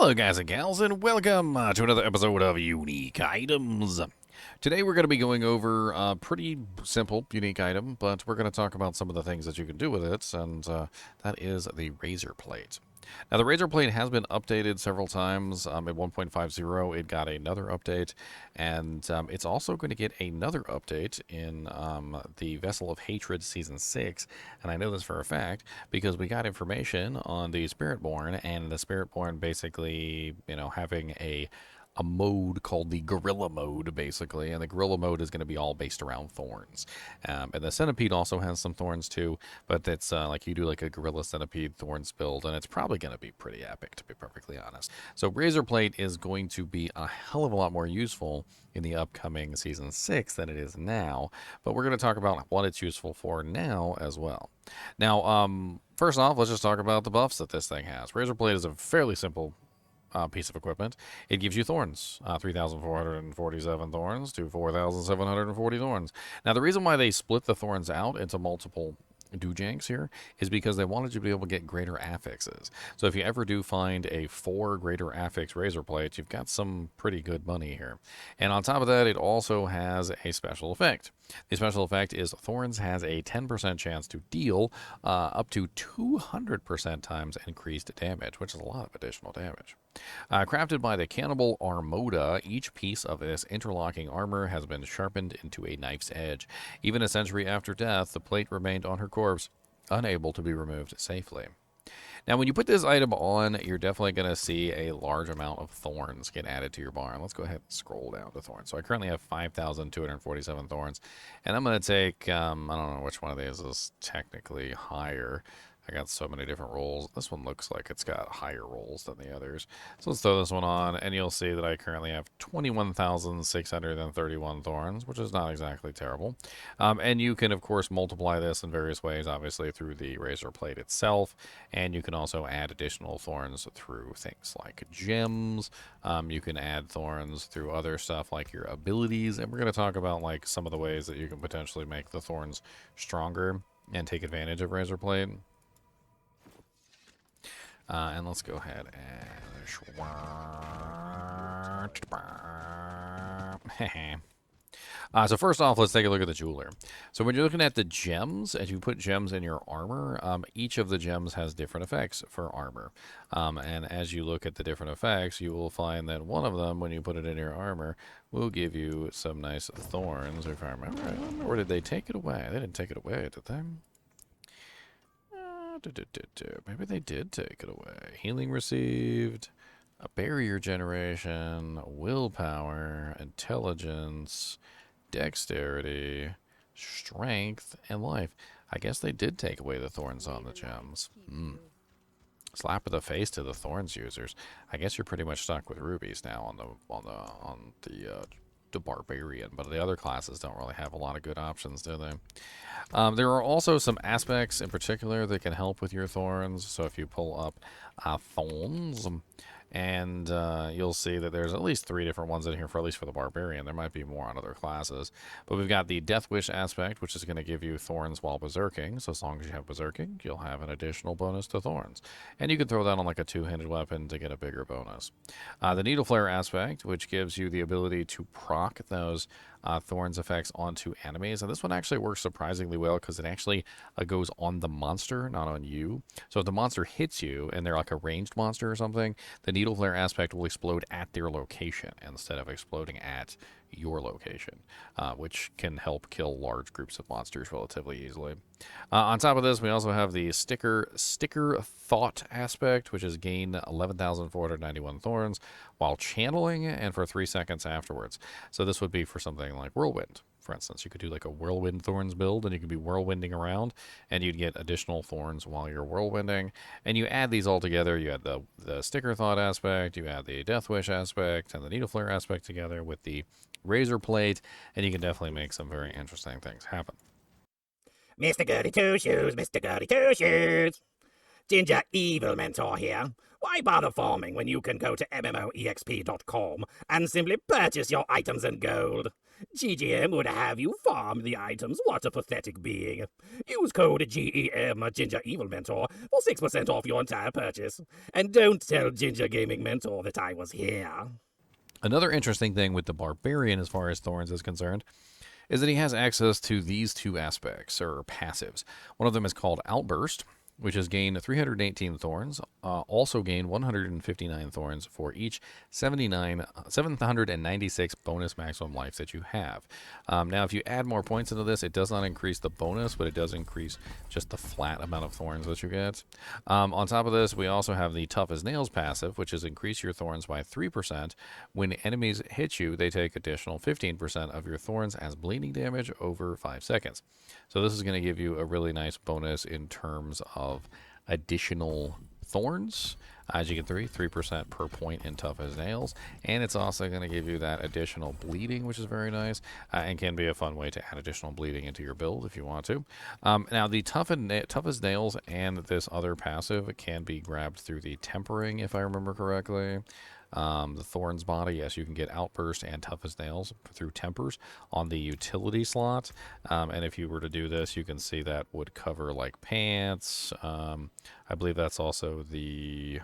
Hello guys and gals, and welcome to another episode of Unique Items. Today we're going to be going over a pretty simple unique item, but we're going to talk about some of the things that you can do with it, and that is the Razorplate. Now the Razorplate has been updated several times. At 1.5.0 it got another update, and it's also going to get another update in the Vessel of Hatred Season 6, and I know this for a fact because we got information on the spiritborn, and the spiritborn basically, having a mode called the Gorilla mode, basically, and the Gorilla mode is going to be all based around thorns. And the Centipede also has some thorns too, but it's like you do like a Gorilla Centipede thorns build, and it's probably going to be pretty epic, to be perfectly honest. So Razorplate is going to be a hell of a lot more useful in the upcoming Season 6 than it is now, but we're going to talk about what it's useful for now as well. Now, first off, let's just talk about the buffs that this thing has. Razorplate is a fairly simple piece of equipment. It gives you thorns, 3,447 thorns to 4,740 thorns. Now, the reason why they split the thorns out into multiple doojanks here is because they wanted you to be able to get greater affixes. So if you ever do find a 4 greater affix Razorplate, you've got some pretty good money here. And on top of that, it also has a special effect. The special effect is Thorns has a 10% chance to deal up to 200% times increased damage, which is a lot of additional damage. Crafted by the Cannibal Armada, each piece of this interlocking armor has been sharpened into a knife's edge. Even a century after death, the plate remained on her corpse, unable to be removed safely. Now, when you put this item on, you're definitely going to see a large amount of thorns get added to your barn. Let's go ahead and scroll down to thorns. So I currently have 5,247 thorns, and I'm going to take, I don't know which one of these is technically higher. I got so many different rolls. This one looks like it's got higher rolls than the others. So let's throw this one on, and you'll see that I currently have 21,631 thorns, which is not exactly terrible. And you can, of course, multiply this in various ways, obviously through the Razorplate itself, and you can also add additional thorns through things like gems. You can add thorns through other stuff like your abilities, and we're going to talk about like some of the ways that you can potentially make the thorns stronger and take advantage of Razorplate. And let's go ahead and so first off, let's take a look at the jeweler. So when you're looking at the gems, as you put gems in your armor, each of the gems has different effects for armor. And as you look at the different effects, you will find that one of them, when you put it in your armor, will give you some nice thorns, if I remember right. Or did they take it away? They didn't take it away, did they? Maybe they did take it away. Healing received, a barrier generation, willpower, intelligence, dexterity, strength, and life. I guess they did take away the thorns on the gems. Slap of the face to the thorns users. I guess you're pretty much stuck with rubies now on the barbarian, but the other classes don't really have a lot of good options, do they? There are also some aspects in particular that can help with your thorns. So if you pull up Thorns, and you'll see that there's at least 3 different ones in here, for at least for the barbarian. There might be more on other classes, but we've got the Death Wish aspect, which is going to give you thorns while berserking. So as long as you have berserking, you'll have an additional bonus to thorns, and you can throw that on like a 2-handed weapon to get a bigger bonus. The Needle Flare aspect, which gives you the ability to proc those thorns effects onto enemies, and this one actually works surprisingly well because it actually goes on the monster, not on you. So if the monster hits you and they're like a ranged monster or something, the Needle Flare aspect will explode at their location instead of exploding at your location, which can help kill large groups of monsters relatively easily. On top of this, we also have the Sticker Thought aspect, which is gain 11,491 thorns while channeling and for 3 seconds afterwards. So this would be for something like Whirlwind. For instance, you could do like a Whirlwind Thorns build, and you could be whirlwinding around, and you'd get additional thorns while you're whirlwinding. And you add these all together. You add the Sticker Thought aspect, you add the Death Wish aspect, and the Needle Flare aspect together with the Razorplate, and you can definitely make some very interesting things happen. Mr. Goody Two Shoes, Mr. Goody Two Shoes. Ginger Evil Mentor here. Why bother farming when you can go to MMOEXP.com and simply purchase your items in gold? GGM would have you farm the items. What a pathetic being. Use code GEM Ginger Evil Mentor for 6% off your entire purchase. And don't tell Ginger Gaming Mentor that I was here. Another interesting thing with the Barbarian, as far as Thorns is concerned, is that he has access to these two aspects, or passives. One of them is called Outburst, which has gained 318 thorns, also gained 159 thorns for each 796 bonus maximum life that you have. Now, if you add more points into this, it does not increase the bonus, but it does increase just the flat amount of thorns that you get. On top of this, we also have the Tough as Nails passive, which is increase your thorns by 3%. When enemies hit you, they take additional 15% of your thorns as bleeding damage over 5 seconds. So this is going to give you a really nice bonus in terms of additional thorns. As you get 3% per point in Tough as Nails. And it's also going to give you that additional bleeding, which is very nice, and can be a fun way to add additional bleeding into your build if you want to. Now, the Tough as Nails and this other passive can be grabbed through the Tempering, if I remember correctly. The Thorns body, yes, you can get Outburst and Tough as Nails through Tempers on the utility slot. And if you were to do this, you can see that would cover like pants. I believe that's also the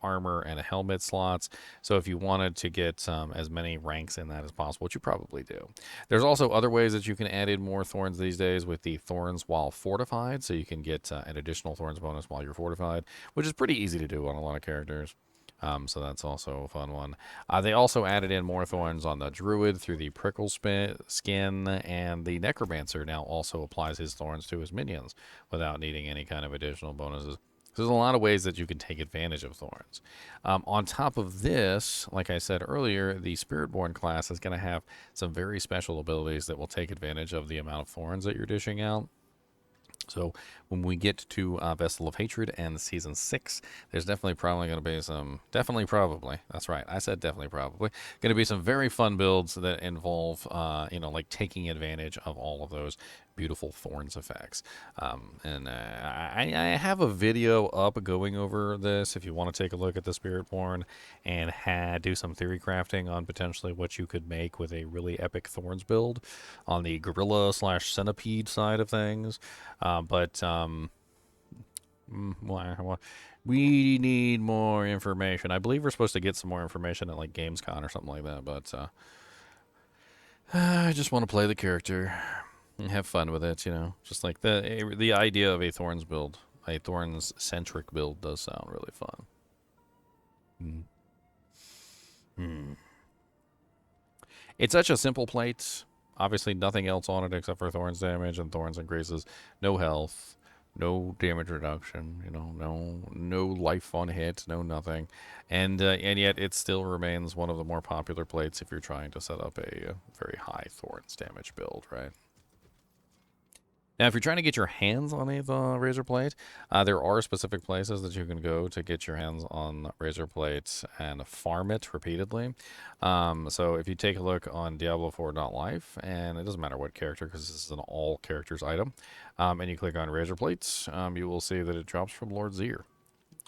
armor and a helmet slots. So if you wanted to get as many ranks in that as possible, which you probably do. There's also other ways that you can add in more thorns these days with the Thorns while fortified. So you can get an additional thorns bonus while you're fortified, which is pretty easy to do on a lot of characters. So that's also a fun one. They also added in more thorns on the Druid through the Prickle skin, and the Necromancer now also applies his thorns to his minions without needing any kind of additional bonuses. So there's a lot of ways that you can take advantage of thorns. On top of this, like I said earlier, the Spiritborn class is going to have some very special abilities that will take advantage of the amount of thorns that you're dishing out. So when we get to Vessel of Hatred and Season 6, there's definitely probably going to be some, that's right, I said definitely probably, going to be some very fun builds that involve, like taking advantage of all of those beautiful Thorns effects. I have a video up going over this if you want to take a look at the Spiritborn and do some theory crafting on potentially what you could make with a really epic Thorns build on the Gorilla/Centipede side of things. We need more information. I believe we're supposed to get some more information at like Gamescom or something like that, but I just want to play the character and have fun with it, just like the idea of a Thorns build, a Thorns centric build does sound really fun. It's such a simple plate. Obviously nothing else on it except for Thorns damage, and Thorns increases no health, no damage reduction, no life on hit, no nothing, and yet it still remains one of the more popular plates if you're trying to set up a very high Thorns damage build, right? Now, if you're trying to get your hands on a Razorplate, there are specific places that you can go to get your hands on Razorplate and farm it repeatedly. So if you take a look on Diablo 4.life, and it doesn't matter what character because this is an all characters item, and you click on Razorplates, you will see that it drops from Lord Zir.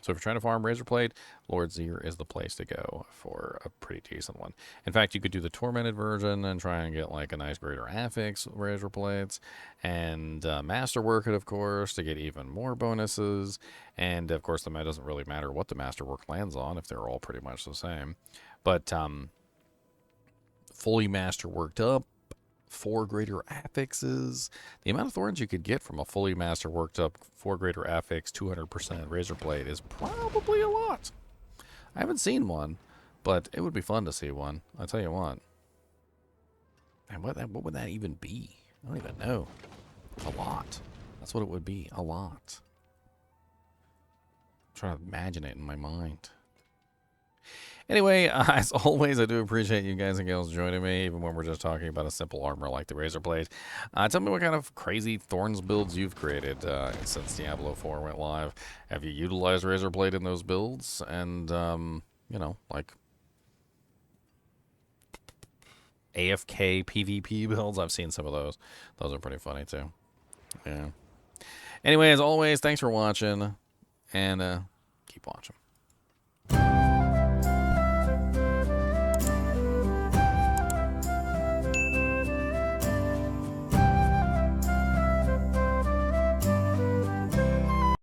So if you're trying to farm Razorplate, Lord Zir is the place to go for a pretty decent one. In fact, you could do the Tormented version and try and get like a nice Greater Affix Razorplates, and Masterwork it, of course, to get even more bonuses. And of course, it doesn't really matter what the Masterwork lands on if they're all pretty much the same. But fully Masterworked up, 4 Greater Affixes. The amount of thorns you could get from a fully Masterworked up 4 Greater Affix 200% Razorplate is probably a lot. I haven't seen one, but it would be fun to see one. I'll tell you what. And what would that even be? I don't even know. A lot. That's what it would be. A lot. I'm trying to imagine it in my mind. Anyway, as always, I do appreciate you guys and gals joining me, even when we're just talking about a simple armor like the Razorplate. Tell me what kind of crazy Thorns builds you've created since Diablo 4 went live. Have you utilized Razorplate in those builds? And, like AFK PvP builds? I've seen some of those. Those are pretty funny, too. Yeah. Anyway, as always, thanks for watching, and keep watching.